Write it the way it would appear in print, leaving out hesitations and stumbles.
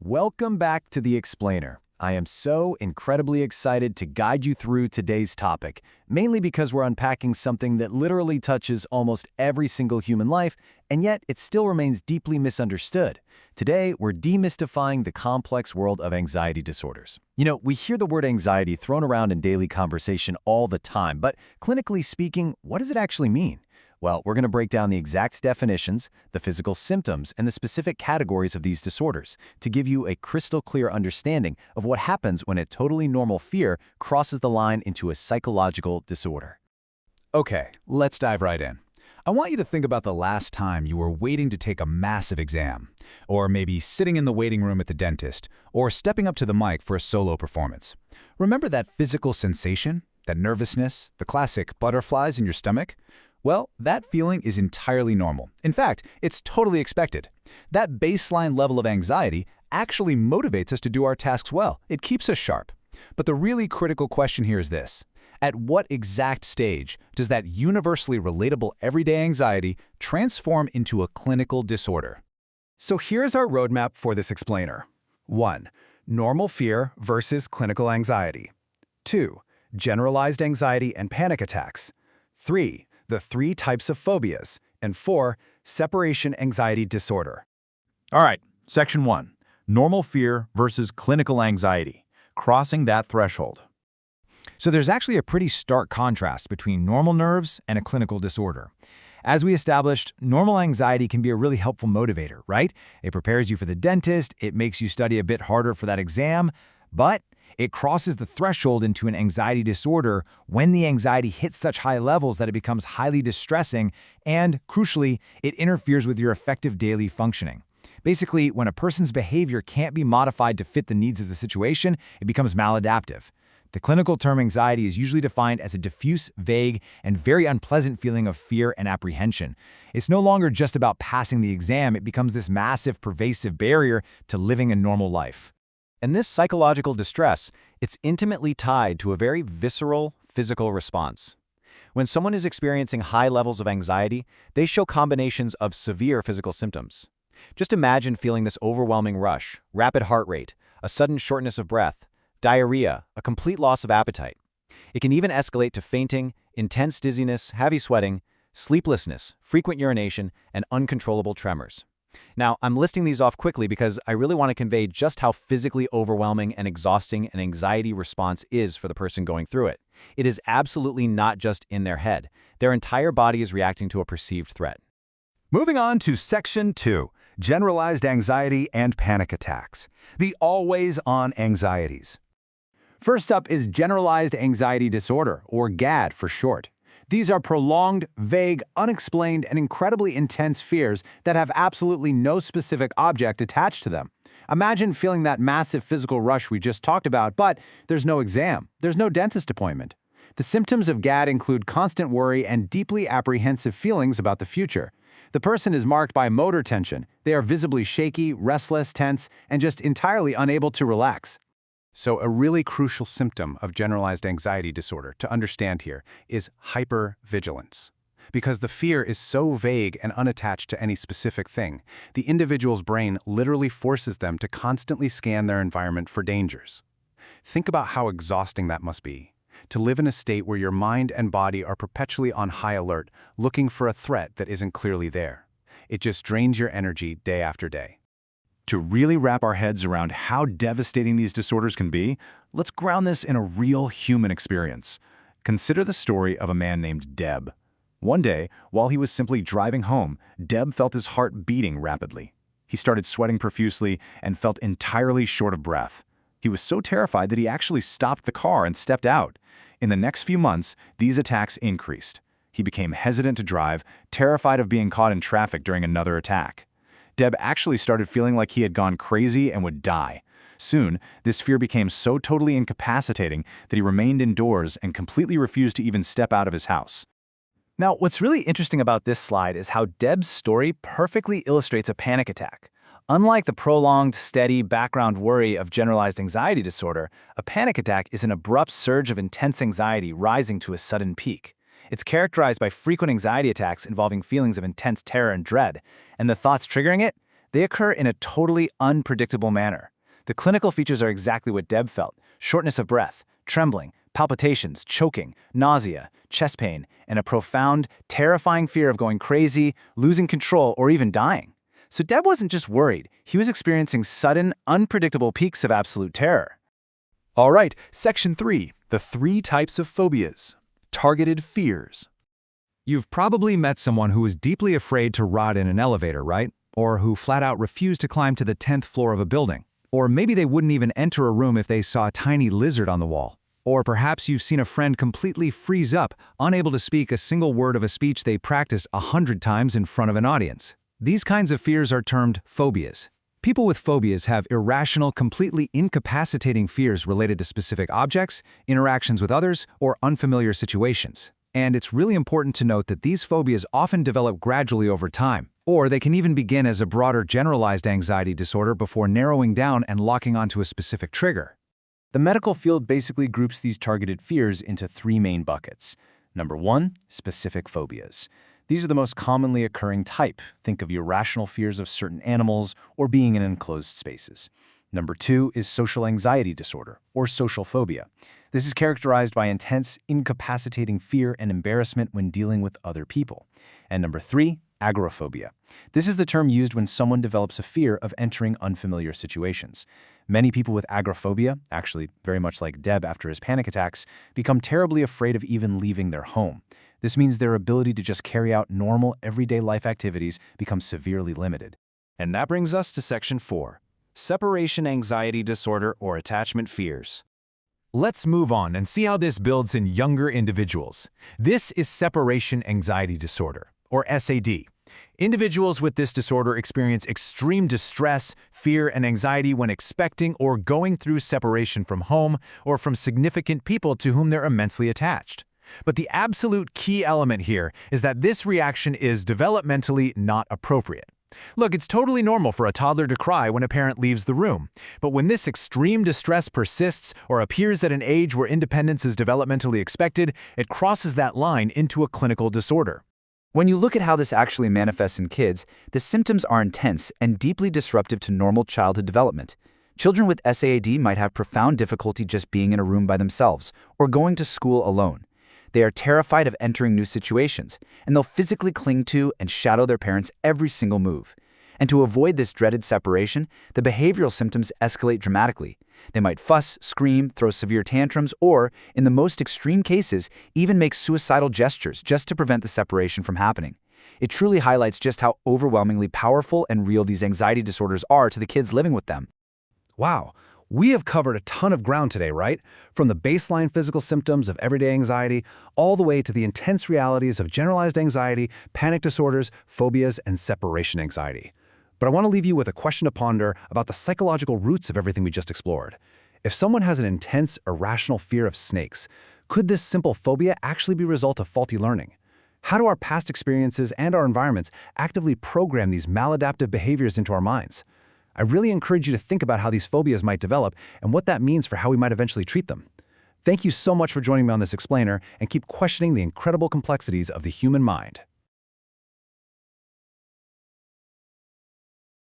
Welcome back to The Explainer. I am so incredibly excited to guide you through today's topic, mainly because we're unpacking something that literally touches almost every single human life, and yet it still remains deeply misunderstood. Today, we're demystifying the complex world of anxiety disorders. We hear the word anxiety thrown around in daily conversation all the time, but clinically speaking, what does it actually mean? Well, we're going to break down the exact definitions, the physical symptoms, and the specific categories of these disorders to give you a crystal clear understanding of what happens when a totally normal fear crosses the line into a psychological disorder. Okay, let's dive right in. I want you to think about the last time you were waiting to take a massive exam, or maybe sitting in the waiting room at the dentist, or stepping up to the mic for a solo performance. Remember that physical sensation, that nervousness, the classic butterflies in your stomach? Well, that feeling is entirely normal. In fact, it's totally expected. That baseline level of anxiety actually motivates us to do our tasks well. It keeps us sharp. But the really critical question here is this. At what exact stage does that universally relatable everyday anxiety transform into a clinical disorder? So here's our roadmap for this explainer. 1. Normal fear versus clinical anxiety. 2. Generalized anxiety and panic attacks. 3. The 3 types of phobias, and 4, separation anxiety disorder. All right, Section 1, normal fear versus clinical anxiety, crossing that threshold. So there's actually a pretty stark contrast between normal nerves and a clinical disorder. As we established, normal anxiety can be a really helpful motivator, right? It prepares you for the dentist, it makes you study a bit harder for that exam, but it crosses the threshold into an anxiety disorder when the anxiety hits such high levels that it becomes highly distressing and, crucially, it interferes with your effective daily functioning. Basically, when a person's behavior can't be modified to fit the needs of the situation, it becomes maladaptive. The clinical term anxiety is usually defined as a diffuse, vague, and very unpleasant feeling of fear and apprehension. It's no longer just about passing the exam, it becomes this massive, pervasive barrier to living a normal life. And this psychological distress, it's intimately tied to a very visceral physical response. When someone is experiencing high levels of anxiety, they show combinations of severe physical symptoms. Just imagine feeling this overwhelming rush, rapid heart rate, a sudden shortness of breath, diarrhea, a complete loss of appetite. It can even escalate to fainting, intense dizziness, heavy sweating, sleeplessness, frequent urination, and uncontrollable tremors. Now, I'm listing these off quickly because I really want to convey just how physically overwhelming and exhausting an anxiety response is for the person going through it. It is absolutely not just in their head. Their entire body is reacting to a perceived threat. Moving on to Section 2, generalized anxiety and panic attacks, the always-on anxieties. First up is generalized anxiety disorder, or GAD for short. These are prolonged, vague, unexplained, and incredibly intense fears that have absolutely no specific object attached to them. Imagine feeling that massive physical rush we just talked about, but there's no exam, there's no dentist appointment. The symptoms of GAD include constant worry and deeply apprehensive feelings about the future. The person is marked by motor tension. They are visibly shaky, restless, tense, and just entirely unable to relax. So a really crucial symptom of generalized anxiety disorder to understand here is hypervigilance. Because the fear is so vague and unattached to any specific thing, the individual's brain literally forces them to constantly scan their environment for dangers. Think about how exhausting that must be, to live in a state where your mind and body are perpetually on high alert, looking for a threat that isn't clearly there. It just drains your energy day after day. To really wrap our heads around how devastating these disorders can be, let's ground this in a real human experience. Consider the story of a man named Deb. One day, while he was simply driving home, Deb felt his heart beating rapidly. He started sweating profusely and felt entirely short of breath. He was so terrified that he actually stopped the car and stepped out. In the next few months, these attacks increased. He became hesitant to drive, terrified of being caught in traffic during another attack. Deb actually started feeling like he had gone crazy and would die. Soon, this fear became so totally incapacitating that he remained indoors and completely refused to even step out of his house. Now, what's really interesting about this slide is how Deb's story perfectly illustrates a panic attack. Unlike the prolonged, steady background worry of generalized anxiety disorder, a panic attack is an abrupt surge of intense anxiety rising to a sudden peak. It's characterized by frequent anxiety attacks involving feelings of intense terror and dread, and the thoughts triggering it, They occur in a totally unpredictable manner. The clinical features are exactly what Deb felt: shortness of breath, trembling, palpitations, choking, nausea, chest pain, and a profound, terrifying fear of going crazy, losing control, or even dying. So Deb wasn't just worried, he was experiencing sudden, unpredictable peaks of absolute terror. All right, Section 3, the 3 types of phobias. Targeted fears. You've probably met someone who is deeply afraid to ride in an elevator, right? Or who flat out refused to climb to the 10th floor of a building. Or maybe they wouldn't even enter a room if they saw a tiny lizard on the wall. Or perhaps you've seen a friend completely freeze up, unable to speak a single word of a speech they practiced 100 times in front of an audience. These kinds of fears are termed phobias. People with phobias have irrational, completely incapacitating fears related to specific objects, interactions with others, or unfamiliar situations. And it's really important to note that these phobias often develop gradually over time, or they can even begin as a broader generalized anxiety disorder before narrowing down and locking onto a specific trigger. The medical field basically groups these targeted fears into 3 main buckets. Number 1, specific phobias. These are the most commonly occurring type. Think of irrational fears of certain animals or being in enclosed spaces. Number 2 is social anxiety disorder, or social phobia. This is characterized by intense, incapacitating fear and embarrassment when dealing with other people. And number 3, agoraphobia. This is the term used when someone develops a fear of entering unfamiliar situations. Many people with agoraphobia, actually very much like Deb after his panic attacks, become terribly afraid of even leaving their home. This means their ability to just carry out normal, everyday life activities becomes severely limited. And that brings us to Section 4, separation anxiety disorder or attachment fears. Let's move on and see how this builds in younger individuals. This is separation anxiety disorder, or SAD. Individuals with this disorder experience extreme distress, fear, and anxiety when expecting or going through separation from home or from significant people to whom they're immensely attached. But the absolute key element here is that this reaction is developmentally not appropriate. Look, it's totally normal for a toddler to cry when a parent leaves the room. But when this extreme distress persists or appears at an age where independence is developmentally expected, it crosses that line into a clinical disorder. When you look at how this actually manifests in kids, the symptoms are intense and deeply disruptive to normal childhood development. Children with SAD might have profound difficulty just being in a room by themselves or going to school alone. They are terrified of entering new situations, and they'll physically cling to and shadow their parents' every single move. And to avoid this dreaded separation, the behavioral symptoms escalate dramatically. They might fuss, scream, throw severe tantrums, or, in the most extreme cases, even make suicidal gestures just to prevent the separation from happening. It truly highlights just how overwhelmingly powerful and real these anxiety disorders are to the kids living with them. Wow, we have covered a ton of ground today, right? From the baseline physical symptoms of everyday anxiety, all the way to the intense realities of generalized anxiety, panic disorders, phobias, and separation anxiety. But I want to leave you with a question to ponder about the psychological roots of everything we just explored. If someone has an intense, irrational fear of snakes, could this simple phobia actually be a result of faulty learning? How do our past experiences and our environments actively program these maladaptive behaviors into our minds? I really encourage you to think about how these phobias might develop and what that means for how we might eventually treat them. Thank you so much for joining me on this explainer, and keep questioning the incredible complexities of the human mind.